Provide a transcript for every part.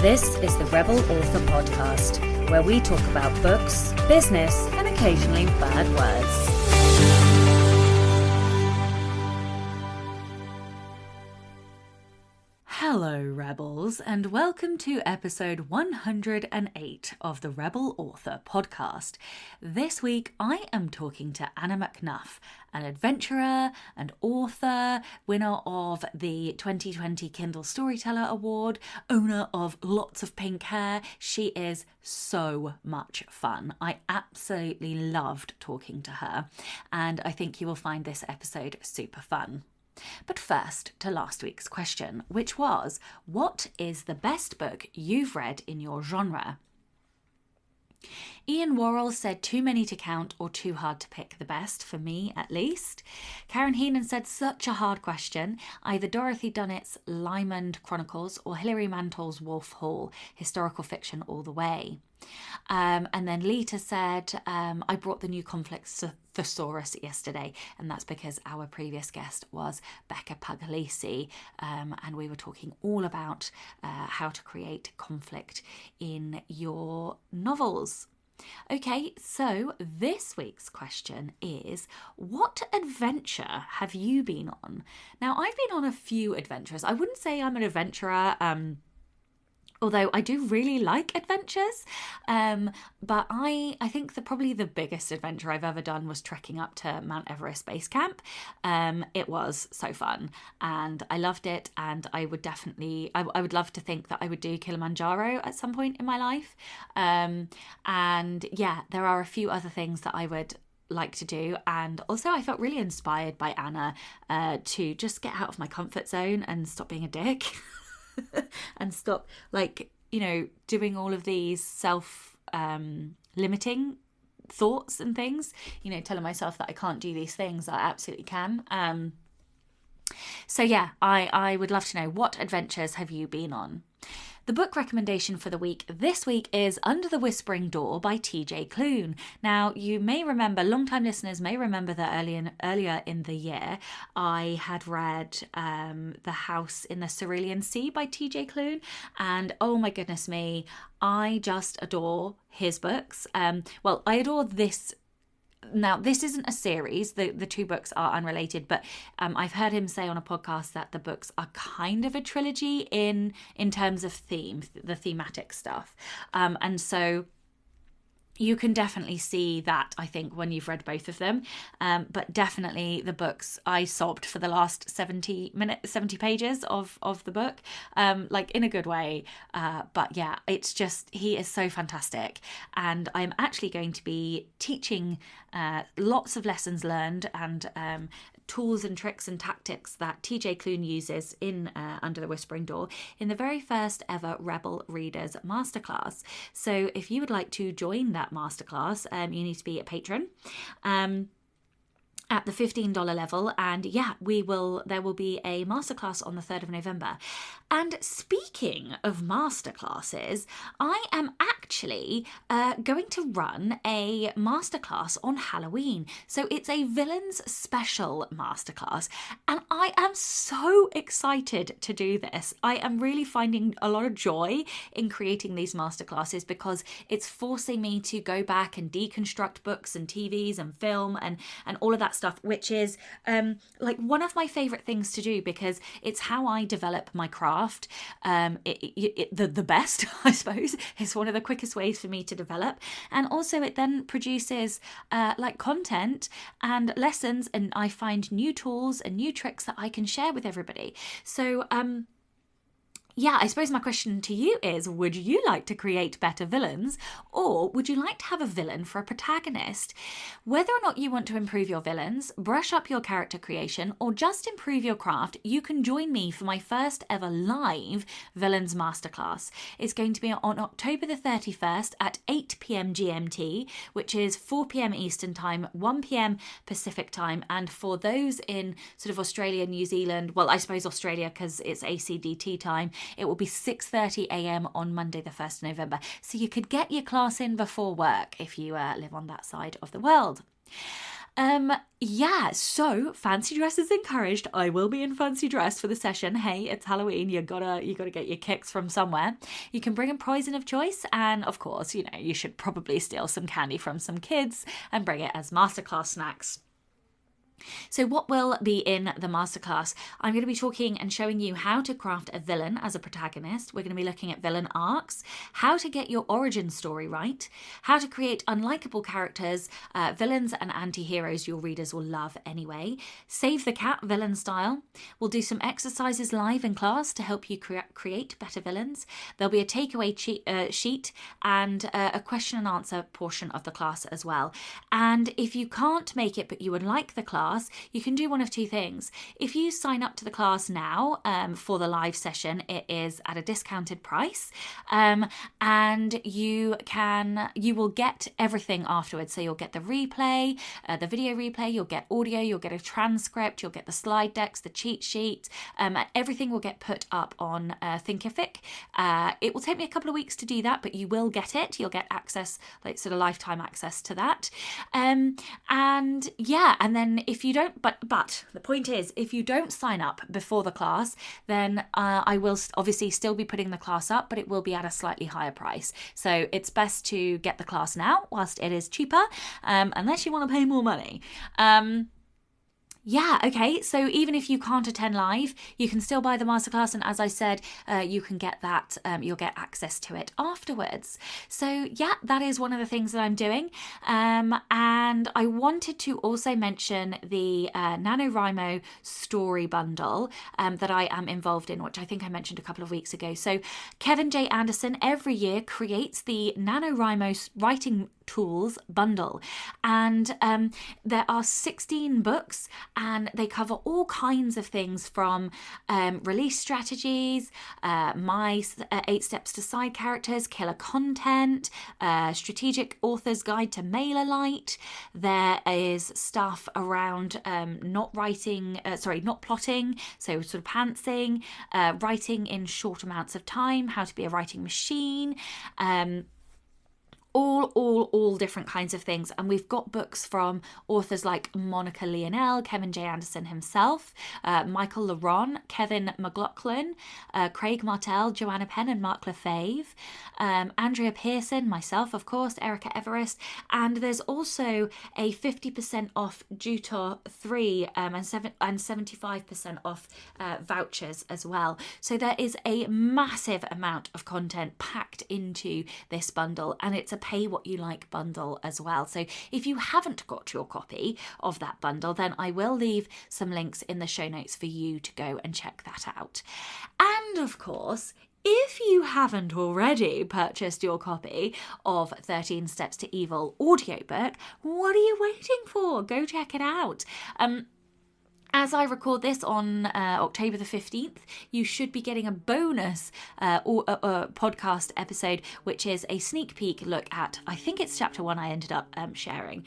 This is the Rebel Author Podcast, where we talk about books, business, and occasionally bad words. Hello, Rebels, and welcome to episode 108 of the Rebel Author Podcast. This week, I am talking to Anna McNuff, an adventurer and author, winner of the 2020 Kindle Storyteller Award, owner of lots of pink hair. She is so much fun. I absolutely loved talking to her, and I think you will find this episode super fun. But first, to last week's question, which was, what is the best book you've read in your genre? Ian Worrell said too many to count or too hard to pick the best, for me at least. Karen Heenan said such a hard question, either Dorothy Dunnett's Lymond Chronicles or Hilary Mantel's Wolf Hall, historical fiction all the way. And then Lita said, I brought the new Conflict Thesaurus yesterday, and that's because our previous guest was Becca Puglisi, and we were talking all about how to create conflict in your novels. Okay, so this week's question is, what adventure have you been on? Now, I've been on a few adventures. I wouldn't say I'm an adventurer, although I do really like adventures, but I think probably the biggest adventure I've ever done was trekking up to Mount Everest Base Camp. It was so fun and I loved it, and I would definitely, I would love to think that I would do Kilimanjaro at some point in my life. And yeah, there are a few other things that I would like to do, and also I felt really inspired by Anna to just get out of my comfort zone and stop being a dick. And stop, doing all of these self-limiting thoughts and things, telling myself that I can't do these things. I absolutely can. So yeah, I would love to know, what adventures have you been on? The book recommendation for the week this week is Under the Whispering Door by TJ Klune. Now, you may remember, long-time listeners may remember that earlier in the year, I had read The House in the Cerulean Sea by TJ Klune, and oh my goodness me, I just adore his books. I adore this. Now, this isn't a series. The two books are unrelated, but I've heard him say on a podcast that the books are kind of a trilogy in terms of theme, the thematic stuff. And so you can definitely see that, I think, when you've read both of them. But definitely the books, I sobbed for the last 70 pages of the book, in a good way. But yeah, it's just, he is so fantastic. And I'm actually going to be teaching lots of lessons learned and tools and tricks and tactics that TJ Klune uses in Under the Whispering Door in the very first ever Rebel Readers Masterclass. So if you would like to join that masterclass, you need to be a patron at the $15 level, and yeah, there will be a masterclass on the 3rd of November. And speaking of masterclasses, I am actually going to run a masterclass on Halloween. So it's a villains special masterclass, and I am so excited to do this. I am really finding a lot of joy in creating these masterclasses because it's forcing me to go back and deconstruct books and TVs and film and all of that stuff, which is one of my favorite things to do because it's how I develop my craft. The best, I suppose. It's one of the quickest ways for me to develop, and also it then produces content and lessons, and I find new tools and new tricks that I can share with everybody. So yeah, I suppose my question to you is, would you like to create better villains, or would you like to have a villain for a protagonist? Whether or not you want to improve your villains, brush up your character creation, or just improve your craft, you can join me for my first ever live Villains Masterclass. It's going to be on October the 31st at 8 p.m. GMT, which is 4 p.m. Eastern Time, 1 p.m. Pacific Time, and for those in sort of Australia, New Zealand, well, I suppose Australia because it's ACDT time, it will be 6:30 a.m. on Monday the 1st of November. So you could get your class in before work if you live on that side of the world. Yeah, so fancy dress is encouraged. I will be in fancy dress for the session. Hey, it's Halloween. You gotta get your kicks from somewhere. You can bring a poison of choice, and of course, you should probably steal some candy from some kids and bring it as masterclass snacks. So what will be in the masterclass? I'm going to be talking and showing you how to craft a villain as a protagonist. We're going to be looking at villain arcs, how to get your origin story right, how to create unlikable characters, villains and anti-heroes your readers will love anyway. Save the cat villain style. We'll do some exercises live in class to help you create better villains. There'll be a takeaway sheet and a question and answer portion of the class as well. And if you can't make it but you would like the class, you can do one of two things. If you sign up to the class now for the live session, it is at a discounted price, and you will get everything afterwards. So you'll get the replay, the video replay, you'll get audio, you'll get a transcript, you'll get the slide decks, the cheat sheet, everything will get put up on Thinkific. It will take me a couple of weeks to do that, but you will get it. You'll get access, like sort of lifetime access to that. And then if you don't, but the point is, if you don't sign up before the class, then I will obviously still be putting the class up, but it will be at a slightly higher price. So it's best to get the class now whilst it is cheaper, unless you want to pay more money. Yeah, okay, so even if you can't attend live, you can still buy the masterclass, and as I said, you can get that, you'll get access to it afterwards. So yeah, that is one of the things that I'm doing. And I wanted to also mention the Nanowrimo story bundle that I am involved in, which I think I mentioned a couple of weeks ago. So Kevin J. Anderson every year creates the Nanowrimo writing tools bundle, and there are 16 books, and they cover all kinds of things from release strategies, my 8 steps to side characters, killer content, strategic author's guide to MailerLite. There is stuff around not plotting, so sort of pantsing, writing in short amounts of time, how to be a writing machine, all different kinds of things. And we've got books from authors like Monica Leonelle, Kevin J. Anderson himself, Michael Leron, Kevin McLaughlin, Craig Martell, Joanna Penn and Mark Lefebvre, Andrea Pearson, myself, of course, Erica Everest. And there's also a 50% off Jutor 3 and 75% off vouchers as well. So there is a massive amount of content packed into this bundle, and it's a pay what you like bundle as well. So if you haven't got your copy of that bundle, then I will leave some links in the show notes for you to go and check that out. And of course, if you haven't already purchased your copy of 13 Steps to Evil audiobook, what are you waiting for? Go check it out. As I record this on October the 15th, you should be getting a bonus podcast episode, which is a sneak peek look at, I think it's chapter 1 I ended up sharing,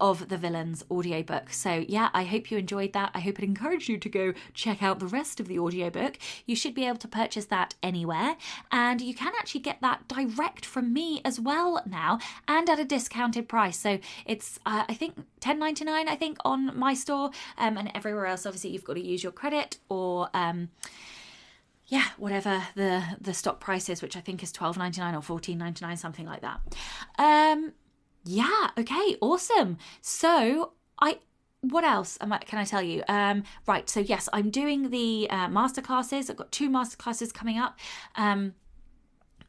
of the Villains audiobook. So yeah, I hope you enjoyed that. I hope it encouraged you to go check out the rest of the audiobook. You should be able to purchase that anywhere, and you can actually get that direct from me as well now, and at a discounted price. So it's, I think, $10.99, I think, on my store, and everywhere else, obviously, you've got to use your credit or whatever the stock price is, which I think is $12.99 or $14.99, something like that. Okay, awesome. So what else can I tell you? Right, so yes, I'm doing the masterclasses. I've got 2 masterclasses coming up.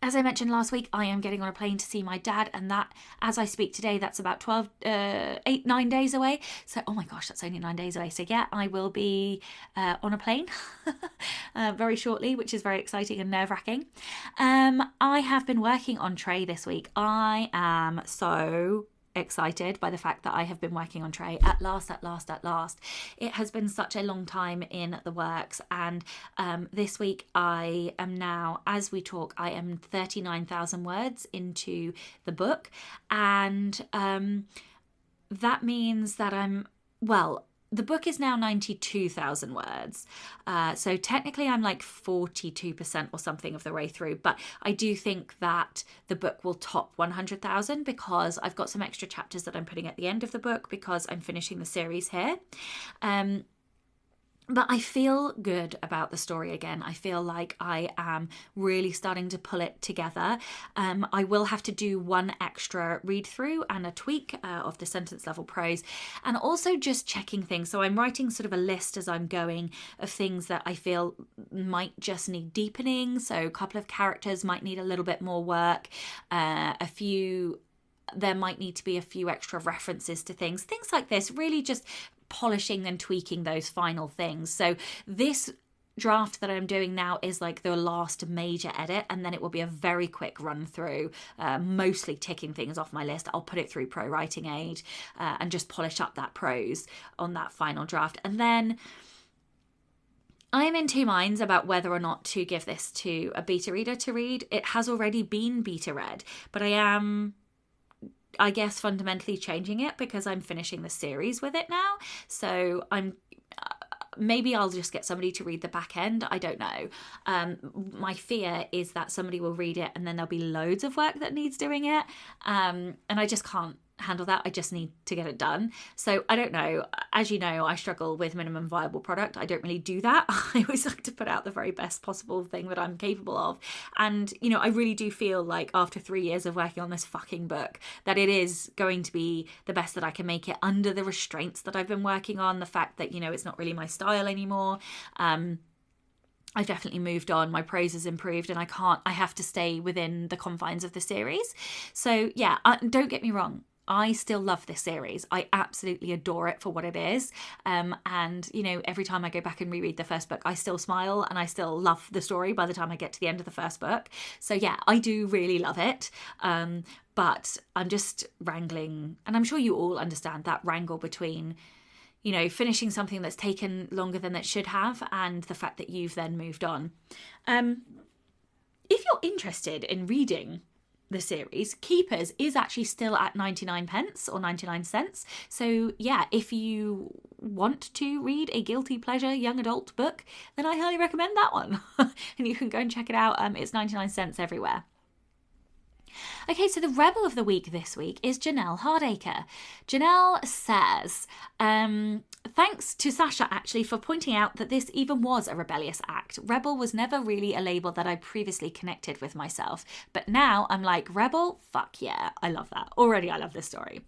As I mentioned last week, I am getting on a plane to see my dad, and that, as I speak today, that's about 9 days away. So, oh my gosh, that's only 9 days away. So yeah, I will be on a plane very shortly, which is very exciting and nerve-wracking. I have been working on Trey this week. I am so excited by the fact that I have been working on Trey at last. It has been such a long time in the works, and this week I am now, as we talk, I am 39,000 words into the book, and that means that the book is now 92,000 words. So technically I'm like 42% or something of the way through. But I do think that the book will top 100,000 because I've got some extra chapters that I'm putting at the end of the book because I'm finishing the series here. But I feel good about the story again. I feel like I am really starting to pull it together. I will have to do one extra read through and a tweak of the sentence level prose, and also just checking things. So I'm writing sort of a list as I'm going of things that I feel might just need deepening. So a couple of characters might need a little bit more work. There might need to be a few extra references to things like this, really just polishing and tweaking those final things. So this draft that I'm doing now is like the last major edit, and then it will be a very quick run through, mostly ticking things off my list. I'll put it through Pro Writing Aid and just polish up that prose on that final draft. And then I am in two minds about whether or not to give this to a beta reader to read. It has already been beta read, but I am, I guess, fundamentally changing it because I'm finishing the series with it now. So maybe I'll just get somebody to read the back end. I don't know. My fear is that somebody will read it and then there'll be loads of work that needs doing it. And I just can't handle that. I just need to get it done. So I don't know. As you know, I struggle with minimum viable product. I don't really do that. I always like to put out the very best possible thing that I'm capable of. And, you know, I really do feel like after 3 years of working on this fucking book, that it is going to be the best that I can make it under the restraints that I've been working on. The fact that, you know, it's not really my style anymore. I've definitely moved on. My prose has improved and I have to stay within the confines of the series. So yeah, don't get me wrong. I still love this series. I absolutely adore it for what it is. And, you know, every time I go back and reread the first book, I still smile and I still love the story by the time I get to the end of the first book. So yeah, I do really love it. But I'm just wrangling, and I'm sure you all understand that wrangle between, you know, finishing something that's taken longer than it should have and the fact that you've then moved on. If you're interested in reading the series, Keepers is actually still at 99 pence or 99 cents. So yeah, if you want to read a guilty pleasure young adult book, then I highly recommend that one. And you can go and check it out. It's 99 cents everywhere. Okay, so the Rebel of the Week this week is Janelle Hardacre. Janelle says, thanks to Sasha actually for pointing out that this even was a rebellious act. Rebel was never really a label that I previously connected with myself. But now I'm like, Rebel? Fuck yeah, I love that. Already I love this story.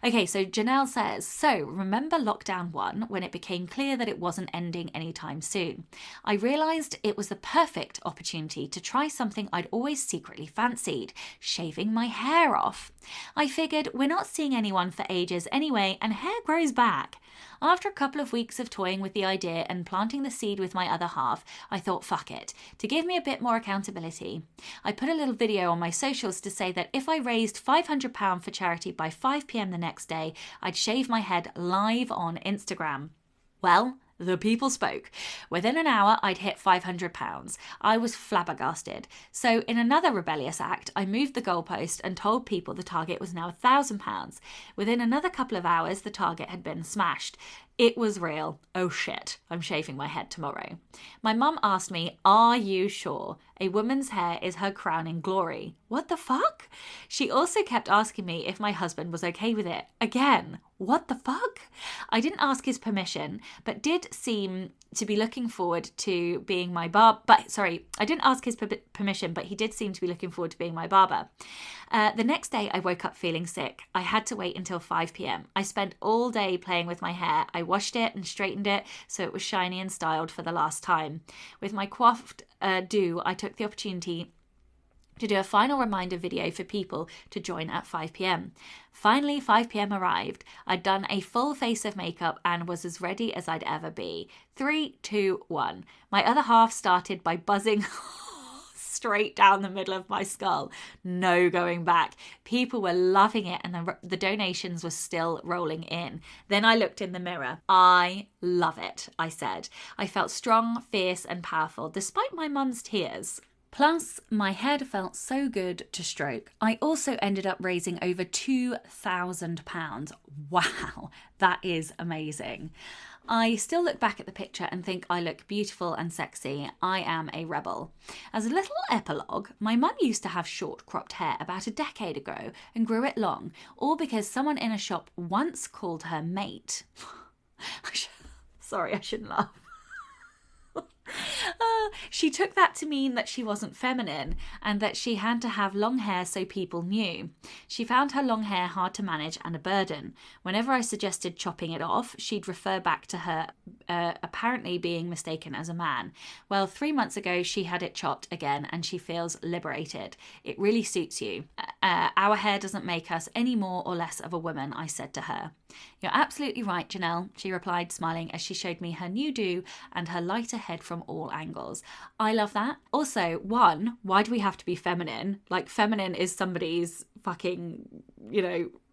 Okay, so Janelle says, so remember lockdown 1 when it became clear that it wasn't ending anytime soon? I realised it was the perfect opportunity to try something I'd always secretly fancied, shaving my hair off. I figured we're not seeing anyone for ages anyway, and hair grows back. After a couple of weeks of toying with the idea and planting the seed with my other half, I thought, fuck it, to give me a bit more accountability. I put a little video on my socials to say that if I raised £500 for charity by 5 p.m. the next day, I'd shave my head live on Instagram. Well, the people spoke. Within an hour, I'd hit £500. I was flabbergasted. So in another rebellious act, I moved the goalpost and told people the target was now £1,000. Within another couple of hours, the target had been smashed. It was real. Oh shit, I'm shaving my head tomorrow. My mum asked me, are you sure? A woman's hair is her crowning glory. What the fuck? She also kept asking me if my husband was okay with it. Again, what the fuck? I didn't ask his permission, but did seem to be looking forward to being my I didn't ask his permission, but he did seem to be looking forward to being my barber. The next day I woke up feeling sick. I had to wait until 5 p.m. I spent all day playing with my hair. I washed it and straightened it so it was shiny and styled for the last time. With my coiffed do, I took the opportunity to do a final reminder video for people to join at 5 p.m. Finally, 5 p.m. arrived. I'd done a full face of makeup and was as ready as I'd ever be. 3, 2, 1. My other half started by buzzing straight down the middle of my skull. No going back. People were loving it and the donations were still rolling in. Then I looked in the mirror. I love it, I said. I felt strong, fierce and powerful despite my mum's tears. Plus, my head felt so good to stroke. I also ended up raising over £2,000. Wow, that is amazing. I still look back at the picture and think I look beautiful and sexy. I am a rebel. As a little epilogue, my mum used to have short cropped hair about a decade ago and grew it long, all because someone in a shop once called her mate. Sorry, I shouldn't laugh. She took that to mean that she wasn't feminine and that she had to have long hair so people knew. She found her long hair hard to manage and a burden. Whenever I suggested chopping it off, she'd refer back to her apparently being mistaken as a man. Well, 3 months ago, she had it chopped again and she feels liberated. It really suits you. Our hair doesn't make us any more or less of a woman, I said to her. You're absolutely right, Janelle, she replied, smiling as she showed me her new do and her lighter head from all angles. I love that. Also, one, why do we have to be feminine? Like, feminine is somebody's fucking,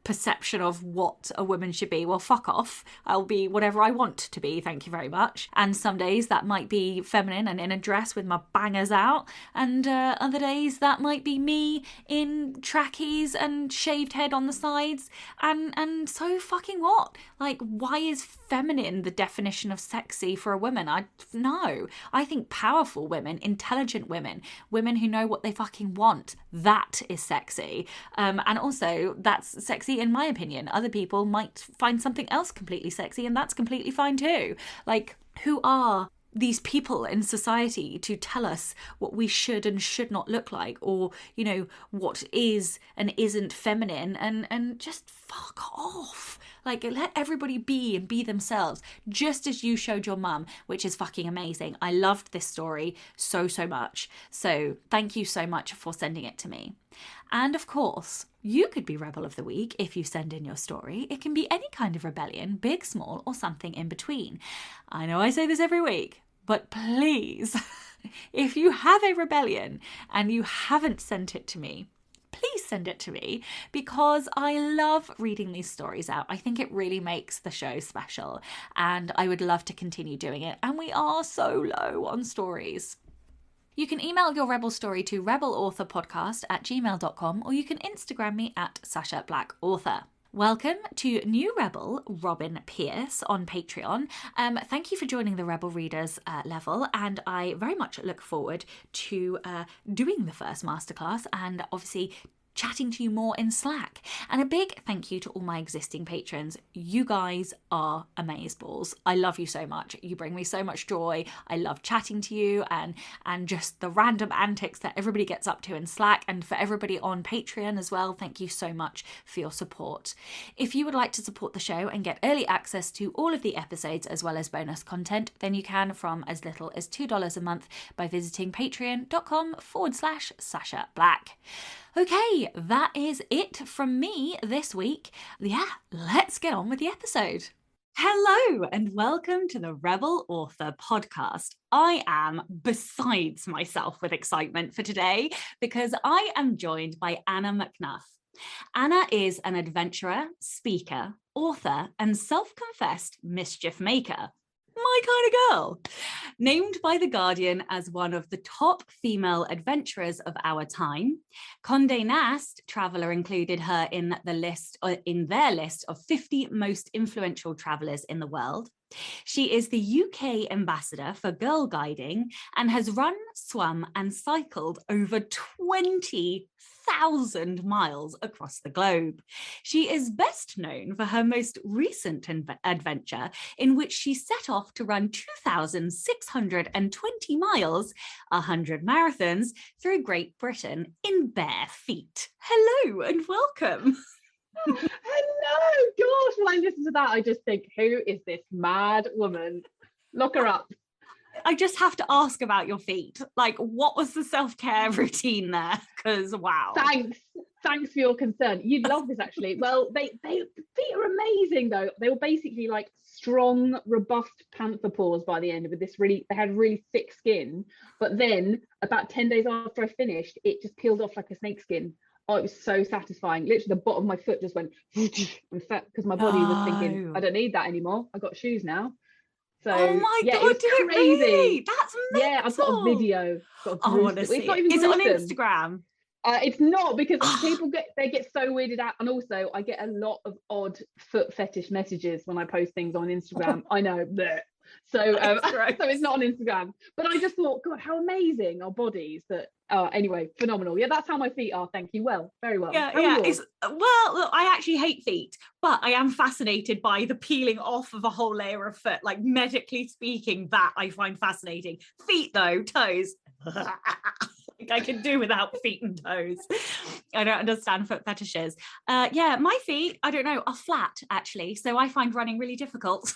perception of what a woman should be. Well, fuck off. I'll be whatever I want to be, thank you very much. And some days that might be feminine and in a dress with my bangers out, and other days that might be me in trackies and shaved head on the sides, and so fucking what? Like, why is feminine the definition of sexy for a woman? No. I think powerful women, intelligent women, women who know what they fucking want, that is sexy. And also, that's sexy in my opinion. Other people might find something else completely sexy, and that's completely fine too. Like, who are these people in society to tell us what we should and should not look like, or, what is and isn't feminine, and just fuck off. Like, let everybody be and be themselves, just as you showed your mum, which is fucking amazing. I loved this story so much. So thank you so much for sending it to me. And of course, you could be Rebel of the Week if you send in your story. It can be any kind of rebellion, big, small, or something in between. I know I say this every week, but please, if you have a rebellion and you haven't sent it to me, please send it to me, because I love reading these stories out. I think it really makes the show special, and I would love to continue doing it. And we are so low on stories. You can email your Rebel story to rebelauthorpodcast@gmail.com, or you can Instagram me at Sasha Black Author. Welcome to new Rebel, Robin Pierce, on Patreon. Thank you for joining the Rebel Readers level, and I very much look forward to doing the first masterclass and obviously chatting to you more in Slack. And a big thank you to all my existing patrons. You guys are amazeballs. I love you so much. You bring me so much joy. I love chatting to you and just the random antics that everybody gets up to in Slack, and for everybody on Patreon as well. Thank you so much for your support. If you would like to support the show and get early access to all of the episodes as well as bonus content, then you can from as little as $2 a month by visiting patreon.com/Sasha Black. Okay, that is it from me this week. Yeah, let's get on with the episode. Hello and welcome to the Rebel Author Podcast. I am besides myself with excitement for today because I am joined by Anna McNuff. Anna is an adventurer, speaker, author, and self-confessed mischief maker. My kind of girl. Named by The Guardian as one of the top female adventurers of our time, Condé Nast Traveller included her in their list of 50 most influential travellers in the world. She is the UK ambassador for Girl Guiding and has run, swum, and cycled over 20,000 miles across the globe. She is best known for her most recent adventure, in which she set off to run 2,620 miles, 100 marathons, through Great Britain in bare feet. Hello and welcome. Hello, gosh, when I listen to that, I just think, who is this mad woman? Lock her up. I just have to ask about your feet. Like, what was the self-care routine there? Because wow. Thanks for your concern. You'd love this, actually. Well, the feet are amazing, though. They were basically like strong, robust panther paws by the end of it. They had really thick skin. But then about 10 days after I finished, it just peeled off like a snake skin. Oh, it was so satisfying. Literally, the bottom of my foot just went because my body was thinking, I don't need that anymore. I've got shoes now. So Oh my yeah, God, it was did it crazy. really? That's mental. Yeah, I've got a video. I want to see It's not it. even Is it on gruesome. Instagram? It's not, because people get so weirded out, and also I get a lot of odd foot fetish messages when I post things on Instagram. I know, bleh. So so it's not on Instagram. But I just thought, God, how amazing our bodies that. Anyway, phenomenal. Yeah, that's how my feet are. Thank you. Well, very well. Yeah, How are yours? Well, look, I actually hate feet, but I am fascinated by the peeling off of a whole layer of foot. Like, medically speaking, that I find fascinating. Feet, though, toes. I can do without feet and toes. I don't understand foot fetishes. Yeah, my feet, I don't know, are flat actually. So I find running really difficult.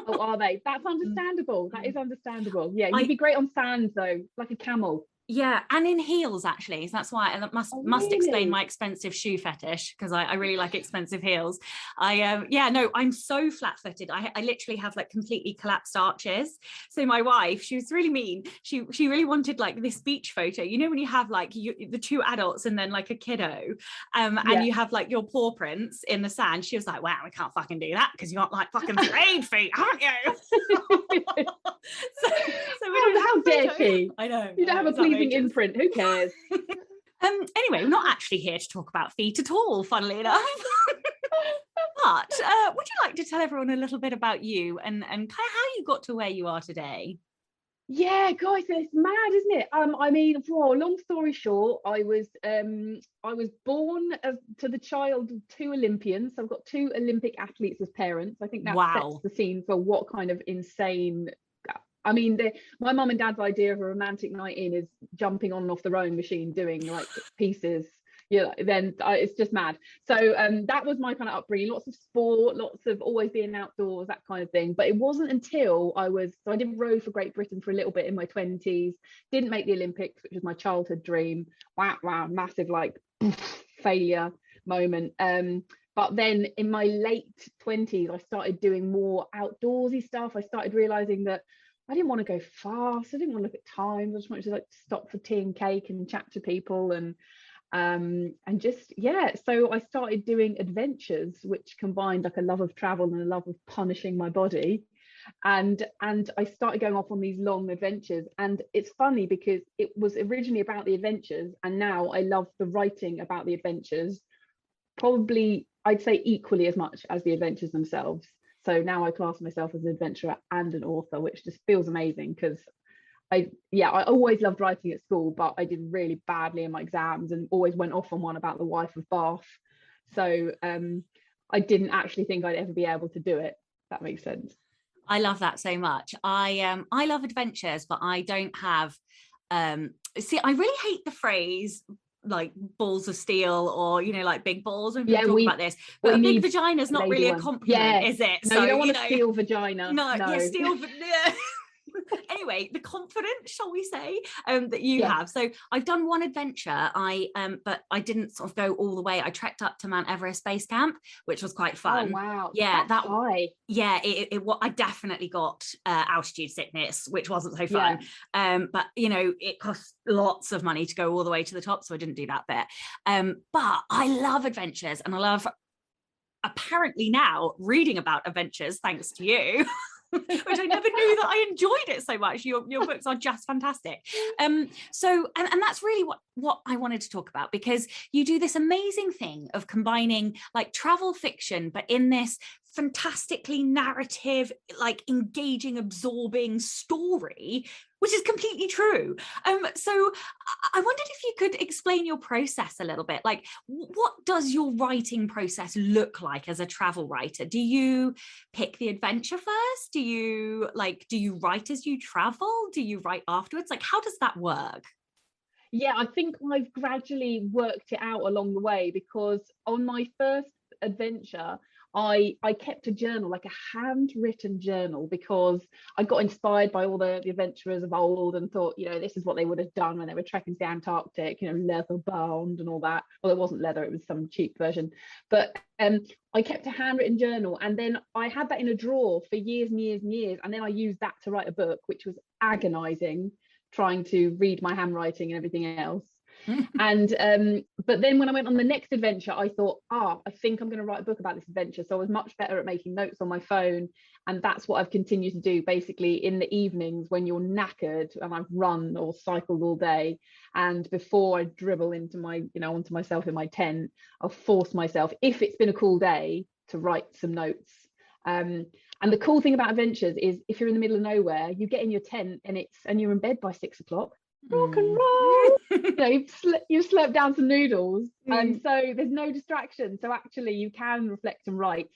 Oh, are they? That's understandable. That is understandable. Yeah, you'd be great on sand though, like a camel. Yeah, and in heels actually. So that's why, and that must explain my expensive shoe fetish, because I really like expensive heels. I'm so flat-footed. I literally have like completely collapsed arches. So my wife, she was really mean. She really wanted like this beach photo. You know when you have like the two adults and then like a kiddo, and you have like your paw prints in the sand. She was like, "Wow, we can't fucking do that because you got like fucking spade feet, haven't you?" so we don't how dare she? I know. You don't have a pleasing imprint. Who cares? Anyway, we're not actually here to talk about feet at all, funnily enough. But would you like to tell everyone a little bit about you and kind of how you got to where you are today? Yeah, guys, it's mad, isn't it? I mean, for long story short, I was born to the child of two Olympians. So I've got two Olympic athletes as parents. I think that sets the scene for what kind of insane. I mean, my mum and dad's idea of a romantic night in is jumping on and off the rowing machine, doing like pieces. Yeah, then it's just mad. So that was my kind of upbringing. Lots of sport, lots of always being outdoors, that kind of thing. But it wasn't until I did row for Great Britain for a little bit in my 20s. Didn't make the Olympics, which was my childhood dream. Wow, massive like failure moment. But then in my late 20s, I started doing more outdoorsy stuff. I started realizing that I didn't want to go fast. I didn't want to look at times. I just wanted to like stop for tea and cake and chat to people and just so I started doing adventures, which combined like a love of travel and a love of punishing my body, and I started going off on these long adventures. And it's funny because it was originally about the adventures, and now I love the writing about the adventures, probably I'd say equally as much as the adventures themselves. So now I class myself as an adventurer and an author, which just feels amazing because I always loved writing at school, but I did really badly in my exams and always went off on one about the wife of Bath. So I didn't actually think I'd ever be able to do it. If that makes sense. I love that so much. I love adventures, but I don't have I really hate the phrase like balls of steel, or like big balls when people talk about this, but a big vagina is not really a compliment, is it? No, you don't want a steel vagina. No. Yeah, anyway, the confidence, shall we say, that you have. So I've done one adventure, but I didn't sort of go all the way. I trekked up to Mount Everest Base Camp, which was quite fun. Oh wow. Yeah, that's high. Yeah, I definitely got altitude sickness, which wasn't so fun. But it costs lots of money to go all the way to the top, so I didn't do that bit. But I love adventures, and I love, apparently now, reading about adventures thanks to you. Which I never knew that I enjoyed it so much. Your books are just fantastic. So that's really what I wanted to talk about, because you do this amazing thing of combining like travel fiction, but in this fantastically narrative, like engaging, absorbing story, which is completely true. So I wondered if you could explain your process a little bit. Like, what does your writing process look like as a travel writer? Do you pick the adventure first? Do you write as you travel? Do you write afterwards? Like, how does that work? Yeah, I think I've gradually worked it out along the way, because on my first adventure, I kept a journal, like a handwritten journal, because I got inspired by all the adventurers of old and thought, this is what they would have done when they were trekking to the Antarctic, leather bound and all that. Well, it wasn't leather, it was some cheap version. But I kept a handwritten journal, and then I had that in a drawer for years and years and years. And then I used that to write a book, which was agonizing, trying to read my handwriting and everything else. And but then when I went on the next adventure, I thought, I think I'm going to write a book about this adventure. So I was much better at making notes on my phone, and that's what I've continued to do basically in the evenings when you're knackered and I've run or cycled all day, and before I dribble into my, onto myself in my tent, I'll force myself, if it's been a cool day, to write some notes. And the cool thing about adventures is if you're in the middle of nowhere, you get in your tent and you're in bed by 6 o'clock. Rock and roll. You've slept down some noodles, and so there's no distraction. So actually you can reflect and write.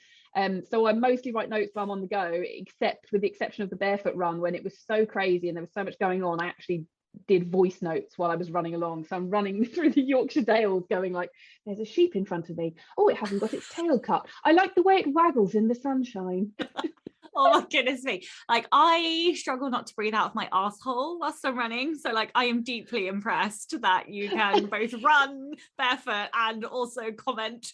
So I mostly write notes while I'm on the go, except with the exception of the barefoot run, when it was so crazy and there was so much going on, I actually did voice notes while I was running along. So I'm running through the Yorkshire Dales going like, there's a sheep in front of me. Oh, it hasn't got its tail cut. I like the way it waggles in the sunshine. Oh my goodness me. Like, I struggle not to breathe out of my asshole whilst I'm running. So like, I am deeply impressed that you can both run barefoot and also comment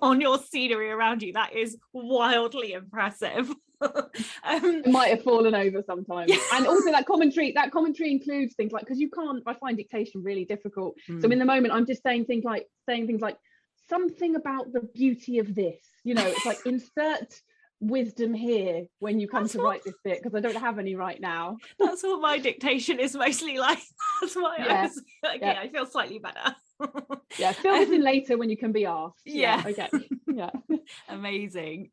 on your scenery around you. That is wildly impressive. I might have fallen over sometimes. And also that commentary includes things like, because I find dictation really difficult. So in the moment I'm just saying things like something about the beauty of this, it's like insert wisdom here when you come to write this bit, because I don't have any right now. That's what my dictation is mostly like. That's why I was like, I feel slightly better. Fill this in later when you can be asked. Okay. Amazing.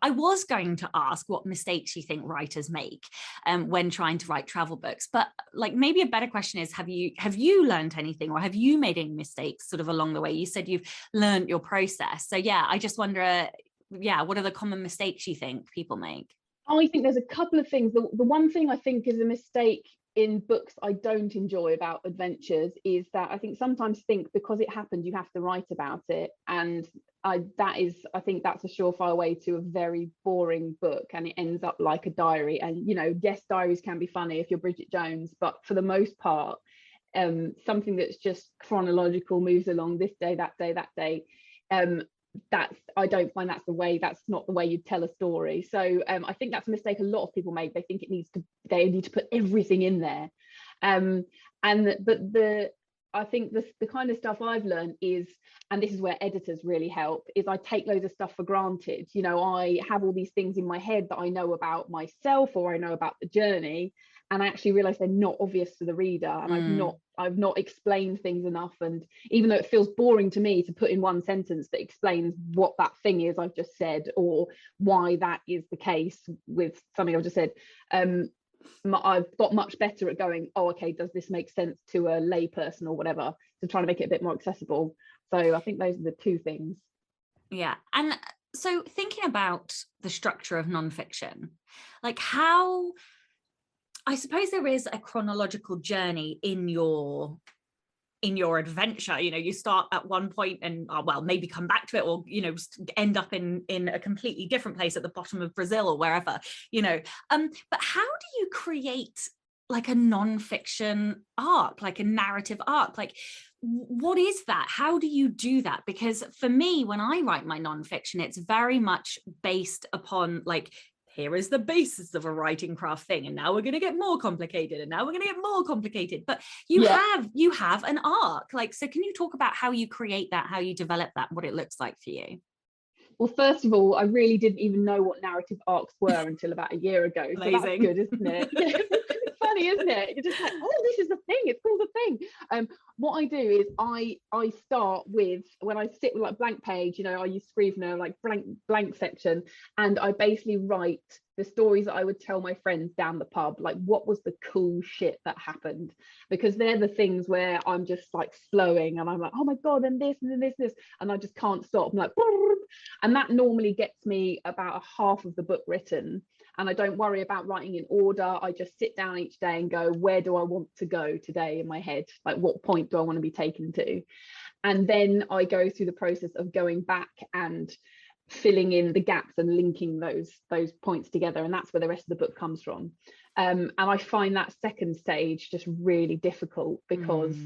I was going to ask what mistakes you think writers make when trying to write travel books, but like maybe a better question is, have you learned anything, or have you made any mistakes sort of along the way? You said you've learned your process, so I just wonder, what are the common mistakes you think people make? I think there's a couple of things. The one thing I think is a mistake in books I don't enjoy about adventures is that I think sometimes because it happened you have to write about it, and I think that's a surefire way to a very boring book, and it ends up like a diary. And yes, diaries can be funny if you're Bridget Jones, but for the most part something that's just chronological, moves along this day, that day, I don't find that's not the way you tell a story. So I think that's a mistake a lot of people make. They think they need to put everything in there, I think the kind of stuff I've learned is, and this is where editors really help, is I take loads of stuff for granted. I have all these things in my head that I know about myself or I know about the journey, and I actually realize they're not obvious to the reader, and I've not explained things enough. And even though it feels boring to me to put in one sentence that explains what that thing is I've just said, or why that is the case with something I've just said, I've got much better at going, okay, does this make sense to a lay person or whatever, to try to make it a bit more accessible. So I think those are the two things. Yeah. And so thinking about the structure of nonfiction, like how, I suppose there is a chronological journey in your adventure. You start at one point and maybe come back to it, or end up in a completely different place at the bottom of Brazil or wherever, but how do you create like a nonfiction arc, like a narrative arc? Like, what is that? How do you do that? Because for me, when I write my nonfiction, it's very much based upon like, here is the basis of a writing craft thing, and now we're going to get more complicated, and now we're going to get more complicated. But you have an arc. Like, so can you talk about how you create that, how you develop that, what it looks like for you? Well, first of all, I really didn't even know what narrative arcs were until about a year ago. So that's good, isn't it? It's funny, isn't it? You're just like, this is the thing. It's called the thing. What I do is I start with, when I sit with like blank page, I use Scrivener, like blank section, and I basically write the stories that I would tell my friends down the pub, like what was the cool shit that happened, because they're the things where I'm just like flowing and I'm like, oh my god, and this and then this, and I just can't stop. I'm like, and that normally gets me about a half of the book written, and I don't worry about writing in order. I just sit down each day and go, where do I want to go today in my head? Like, what point do I want to be taken to? And then I go through the process of going back and filling in the gaps and linking those points together, and that's where the rest of the book comes from. And I find that second stage just really difficult, because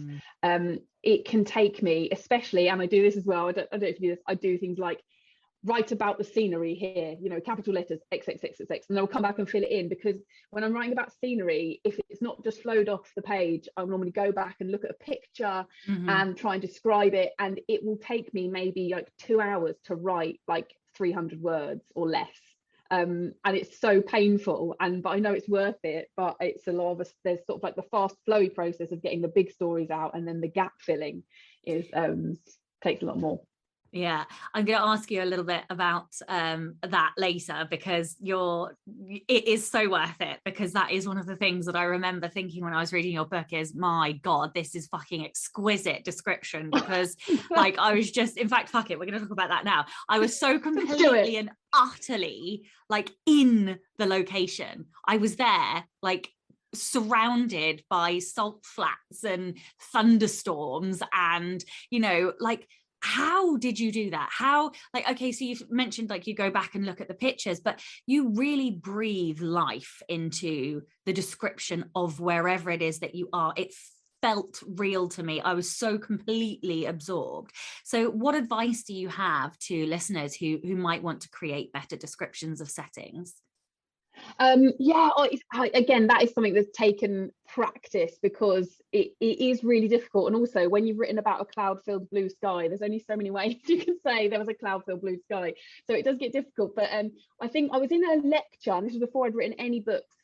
it can take me, especially, and I do this as well, I don't know if you do this, I do things like write about the scenery here, capital letters XXXXX, and they'll come back and fill it in, because when I'm writing about scenery, if it's not just flowed off the page, I'll normally go back and look at a picture and try and describe it, and it will take me maybe like 2 hours to write like 300 words or less. And it's so painful, but I know it's worth it. But it's a lot of there's sort of like the fast flowy process of getting the big stories out, and then the gap filling is takes a lot more. Yeah, I'm going to ask you a little bit about that later, because it is so worth it, because that is one of the things that I remember thinking when I was reading your book is, my God, this is fucking exquisite description, because like I was just, in fact, fuck it, we're going to talk about that now. I was so completely and utterly like in the location. I was there like surrounded by salt flats and thunderstorms, and like, how did you do that? How, like, okay, so you've mentioned like you go back and look at the pictures, but you really breathe life into the description of wherever it is that you are. It felt real to me. I was so completely absorbed. So what advice do you have to listeners who might want to create better descriptions of settings? Again, that is something that's taken practice, because it is really difficult. And also, when you've written about a cloud-filled blue sky, there's only so many ways you can say there was a cloud-filled blue sky, so it does get difficult. But I think I was in a lecture, and this was before I'd written any books,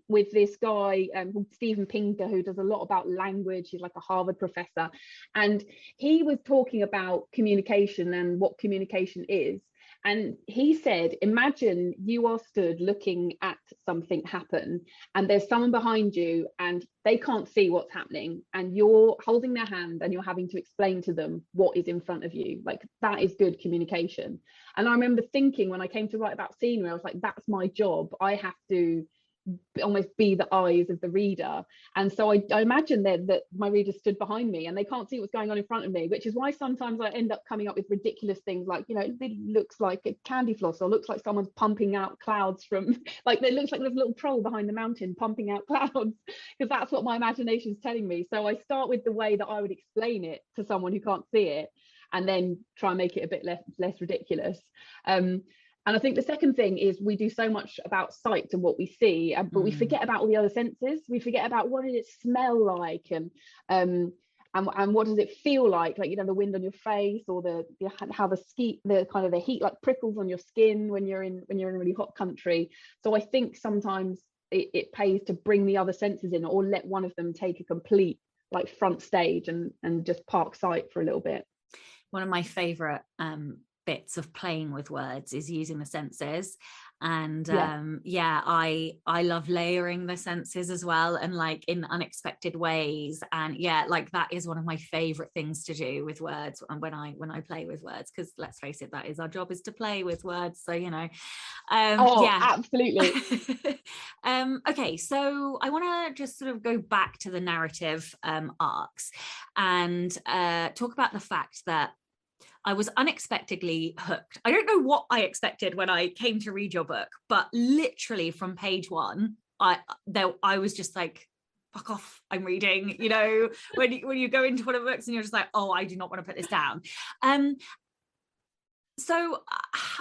with this guy called Steven Pinker, who does a lot about language. He's like a Harvard professor, and he was talking about communication and what communication is. And he said, imagine you are stood looking at something happen, and there's someone behind you and they can't see what's happening, and you're holding their hand and you're having to explain to them what is in front of you. Like, that is good communication. And I remember thinking, when I came to write about scenery, I was like, that's my job. I have to almost be the eyes of the reader. And so I imagine then that my reader stood behind me and they can't see what's going on in front of me, which is why sometimes I end up coming up with ridiculous things like, it looks like a candy floss, or looks like someone's pumping out clouds from, like, it looks like there's a little troll behind the mountain pumping out clouds, because that's what my imagination is telling me. So I start with the way that I would explain it to someone who can't see it, and then try and make it a bit less ridiculous. And I think the second thing is, we do so much about sight and what we see, but we forget about all the other senses. We forget about, what did it smell like, and what does it feel like the wind on your face, or how the heat like prickles on your skin when you're in a really hot country. So I think sometimes it pays to bring the other senses in, or let one of them take a complete like front stage and just park sight for a little bit. One of my favorite bits of playing with words is using the senses, and I love layering the senses as well, and like in unexpected ways. And like that is one of my favorite things to do with words, and when I play with words, because let's face it, that is our job, is to play with words. So absolutely. Okay, so I want to just sort of go back to the narrative arcs and talk about the fact that I was unexpectedly hooked. I don't know what I expected when I came to read your book, but literally from page one, I was just like, fuck off, I'm reading. When you go into one of the books and you're just like, oh, I do not want to put this down. So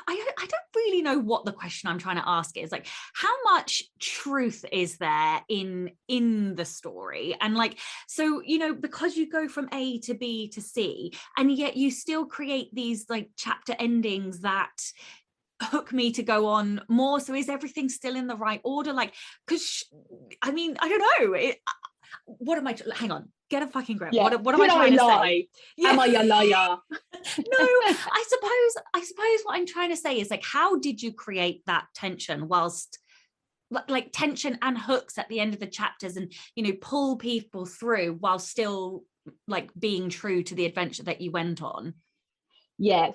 I don't really know what the question I'm trying to ask is. Like, how much truth is there in the story? And like, so, because you go from A to B to C, and yet you still create these like chapter endings that hook me to go on more. So is everything still in the right order? Like, because I don't know. What am I, hang on, get a fucking grip. What am I trying to say? Am I a liar? No, I suppose what I'm trying to say is, like, how did you create that tension whilst like tension and hooks at the end of the chapters, and pull people through while still like being true to the adventure that you went on?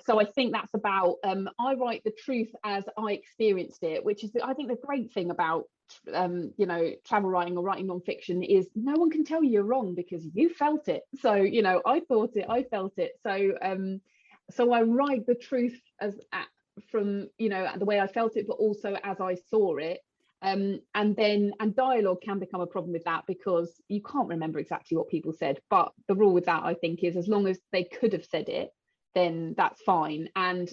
So I think that's about I write the truth as I experienced it, which is, I think, the great thing about travel writing or writing nonfiction is no one can tell you you're wrong, because you felt it. So I thought it, I felt it. So I write the truth from the way I felt it, but also as I saw it. And dialogue can become a problem with that, because you can't remember exactly what people said. But the rule with that, I think, is as long as they could have said it, then that's fine. And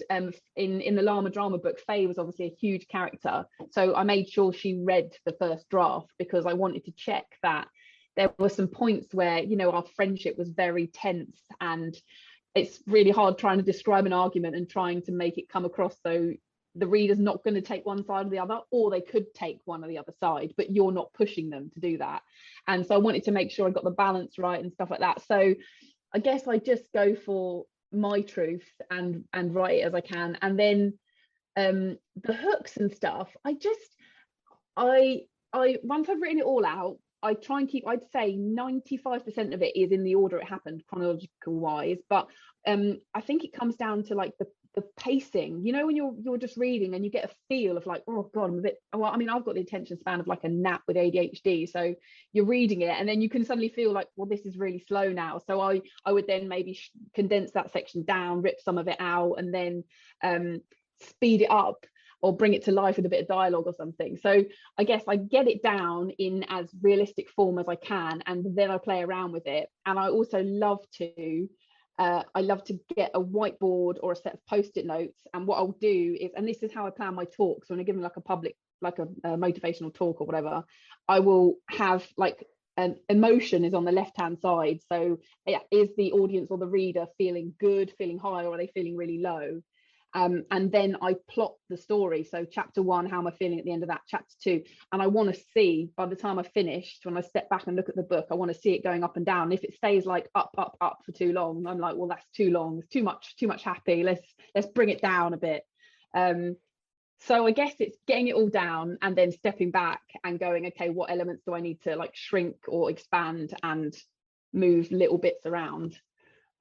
in the Llama drama book, Faye was obviously a huge character, so I made sure she read the first draft, because I wanted to check that there were some points where, you know, our friendship was very tense, and it's really hard trying to describe an argument and trying to make it come across so the reader's not going to take one side or the other, or they could take one or the other side, but you're not pushing them to do that. And so I wanted to make sure I got the balance right and stuff like that. So I guess I just go for my truth and write it as I can. And then the hooks and stuff, I once I've written it all out, I try and keep, I'd say 95% of it is in the order it happened, chronological wise, but I think it comes down to like the pacing, you know, when you're just reading and you get a feel of like, oh god, I'm a bit, well, I mean, I've got the attention span of like a gnat with ADHD, so you're reading it and then you can suddenly feel like, well, this is really slow now. So I would then maybe condense that section down, rip some of it out, and then speed it up or bring it to life with a bit of dialogue or something. So I guess I get it down in as realistic form as I can, and then I play around with it. And I also love to get a whiteboard or a set of post-it notes. And what I'll do is, and this is how I plan my talks, when I give them like a public, like a motivational talk or whatever, I will have like an emotion is on the left-hand side. So yeah, is the audience or the reader feeling good, feeling high, or are they feeling really low? And then I plot the story. So chapter 1, how am I feeling at the end of that? Chapter 2, and I want to see, by the time I've finished, when I step back and look at the book, I want to see it going up and down. If it stays like up for too long, I'm like, well, that's too long, it's too much happy, let's bring it down a bit. So I guess it's getting it all down and then stepping back and going, okay, what elements do I need to like shrink or expand and move little bits around?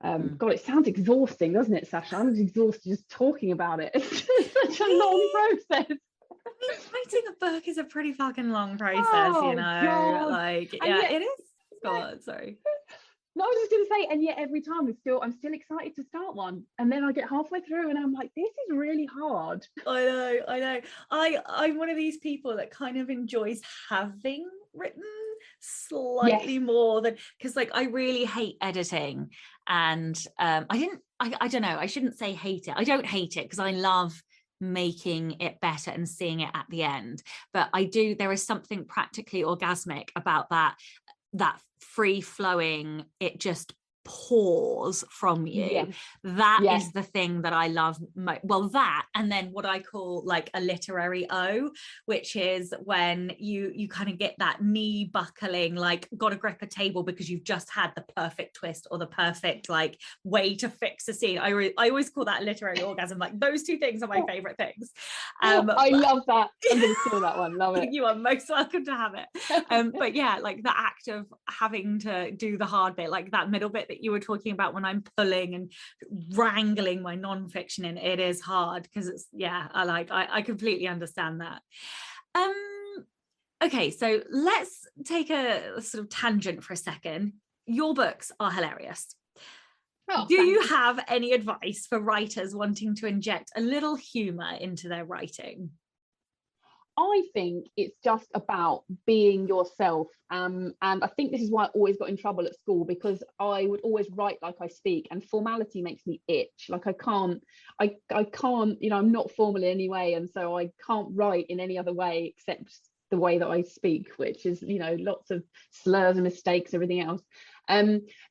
God, it sounds exhausting, doesn't it, Sasha? I'm exhausted just talking about it. It's such a long process. Writing a book is a pretty fucking long process, Oh, you know. God. Like, And yeah, yet, it is. God, sorry. No, I was just going to say, and yet every time I'm still excited to start one, and then I get halfway through and I'm like, this is really hard. I know. I'm one of these people that kind of enjoys having written slightly more than, because like I really hate editing, and I don't know, I shouldn't say hate it. I don't hate it because I love making it better and seeing it at the end, but there is something practically orgasmic about that free flowing, it just pours from you. That is the thing that I love well, that, and then what I call like a literary O, which is when you kind of get that knee buckling, like got to grip a table because you've just had the perfect twist or the perfect like way to fix a scene. I always call that literary orgasm. Like those two things are my favorite things. I love that. I'm gonna steal that one. Love it. You are most welcome to have it. But yeah, like the act of having to do the hard bit, like that middle bit that you were talking about, when I'm pulling and wrangling my non-fiction in, it is hard because it's, yeah, I completely understand that. Okay, so let's take a sort of tangent for a second. Your books are hilarious. Do you have any advice for writers wanting to inject a little humor into their writing? I think it's just about being yourself, and I think this is why I always got in trouble at school, because I would always write like I speak, and formality makes me itch. Like I can't, you know, I'm not formal in any way, and so I can't write in any other way except the way that I speak, which is, you know, lots of slurs and mistakes, everything else.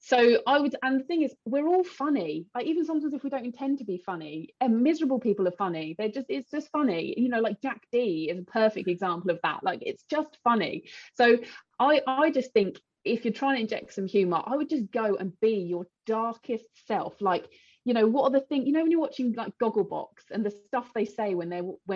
So I would, and the thing is, we're all funny. Like even sometimes if we don't intend to be funny, and miserable people are funny. It's just funny. You know, like Jack D is a perfect example of that. Like it's just funny. So I just think if you're trying to inject some humor, I would just go and be your darkest self. Like, you know, what are the things, you know, when you're watching like Gogglebox and the stuff they say when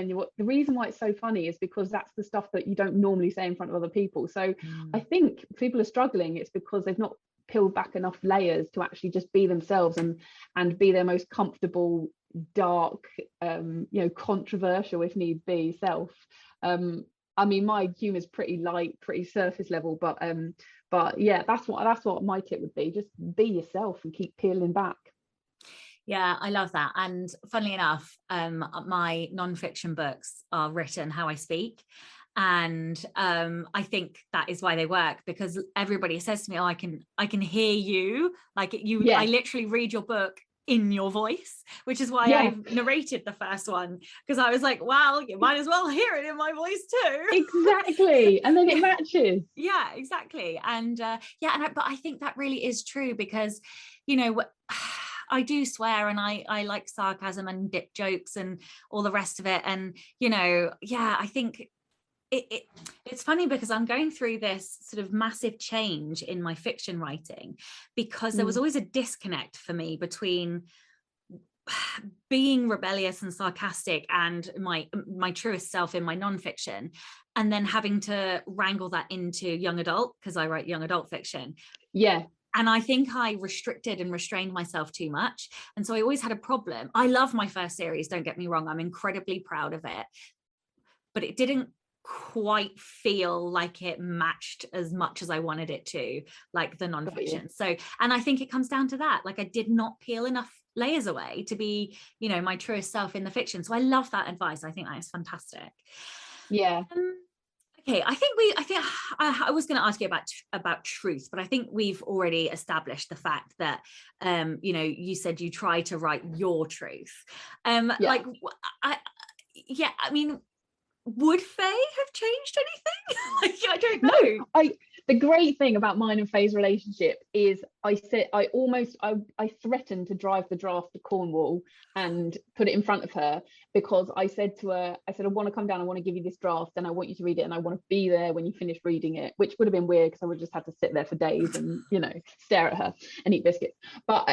you're, the reason why it's so funny is because that's the stuff that you don't normally say in front of other people. So I think people are struggling, it's because they've not peeled back enough layers to actually just be themselves and be their most comfortable, dark, you know, controversial if need be self. I mean, my humor is pretty light, pretty surface level, but yeah, that's what my tip would be. Just be yourself and keep peeling back. Yeah, I love that. And funnily enough, my non-fiction books are written how I speak. And I think that is why they work, because everybody says to me, oh, I can hear you, like you, I literally read your book in your voice, which is why Yeah, I narrated the first one, because I was like, well, you might as well hear it in my voice too. exactly. And then it Yeah. matches. Yeah, exactly. And but I think that really is true, because I do swear, and I like sarcasm and dip jokes and all the rest of it. And I think it's funny, because I'm going through this sort of massive change in my fiction writing, because there was always a disconnect for me between being rebellious and sarcastic and my truest self in my nonfiction, and then having to wrangle that into young adult, because I write young adult fiction. Yeah. And I think I restricted and restrained myself too much. And so I always had a problem. I love my first series, don't get me wrong. I'm incredibly proud of it. But it didn't quite feel like it matched as much as I wanted it to, like the nonfiction. So, and I think it comes down to that. Like, I did not peel enough layers away to be, my truest self in the fiction. So I love that advice. I think that is fantastic. Yeah. Okay, I think I was going to ask you about truth, but I think we've already established the fact that you said you try to write your truth. Like, I mean, would Faye have changed anything? Like, I don't know. No, the great thing about mine and Faye's relationship is I threatened to drive the draft to Cornwall and put it in front of her, because I said to her, I want to come down, I want to give you this draft and I want you to read it, and I want to be there when you finish reading it, which would have been weird because I would just have to sit there for days and stare at her and eat biscuits. But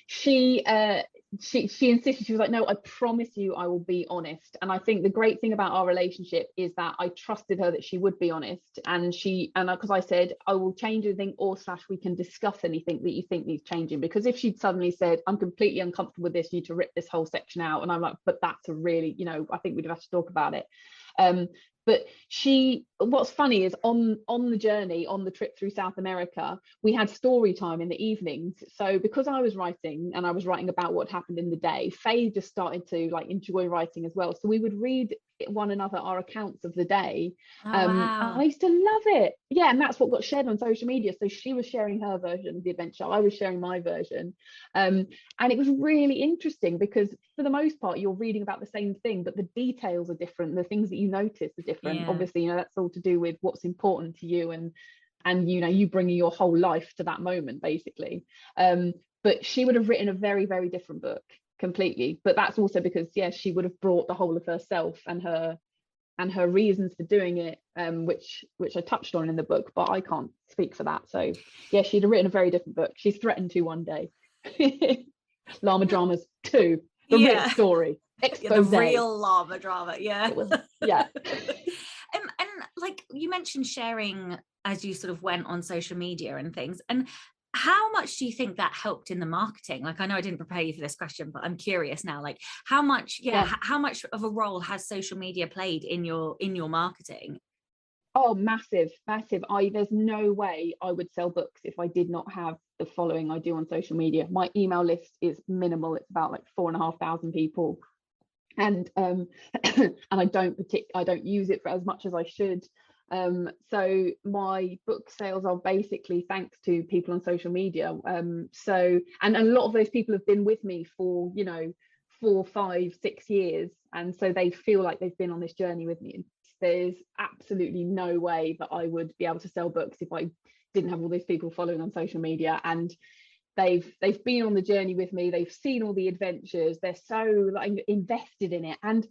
she insisted. She was like, no, I promise you I will be honest. And I think the great thing about our relationship is that I trusted her that she would be honest, and because I said, I will change anything, or / we can discuss anything that you think needs changing. Because if she'd suddenly said, I'm completely uncomfortable with this, you need to rip this whole section out, and I'm like, but that's a really, I think we'd have to talk about it. But what's funny is on the journey, on the trip through South America, we had story time in the evenings. So because I was writing, and I was writing about what happened in the day, Faye just started to enjoy writing as well. So we would read one another our accounts of the day. Wow. I used to love it. Yeah, and that's what got shared on social media. So she was sharing her version of the adventure, I was sharing my version. And it was really interesting, because for the most part you're reading about the same thing, but the details are different, the things that you notice are different. Obviously, that's all to do with what's important to you, and you bringing your whole life to that moment, basically. But she would have written a very, very different book completely. But that's also because she would have brought the whole of herself and her reasons for doing it, which I touched on in the book, but I can't speak for that. So she'd have written a very different book. She's threatened to one day. Llama Dramas 2, the real story, expose. The real llama drama. Yeah. And like you mentioned, sharing as you sort of went on social media and things, and how much do you think that helped in the marketing? Like, I know I didn't prepare you for this question, but I'm curious now, like how much of a role has social media played in your marketing? Oh, massive. There's no way I would sell books if I did not have the following I do on social media. My email list is minimal. It's about like 4,500 people. And and I don't use it for as much as I should. So my book sales are basically thanks to people on social media. So and a lot of those people have been with me for 4, 5, 6 years, and so they feel like they've been on this journey with me. There's absolutely no way that I would be able to sell books if I didn't have all these people following on social media, and they've been on the journey with me. They've seen all the adventures. They're so invested in it. And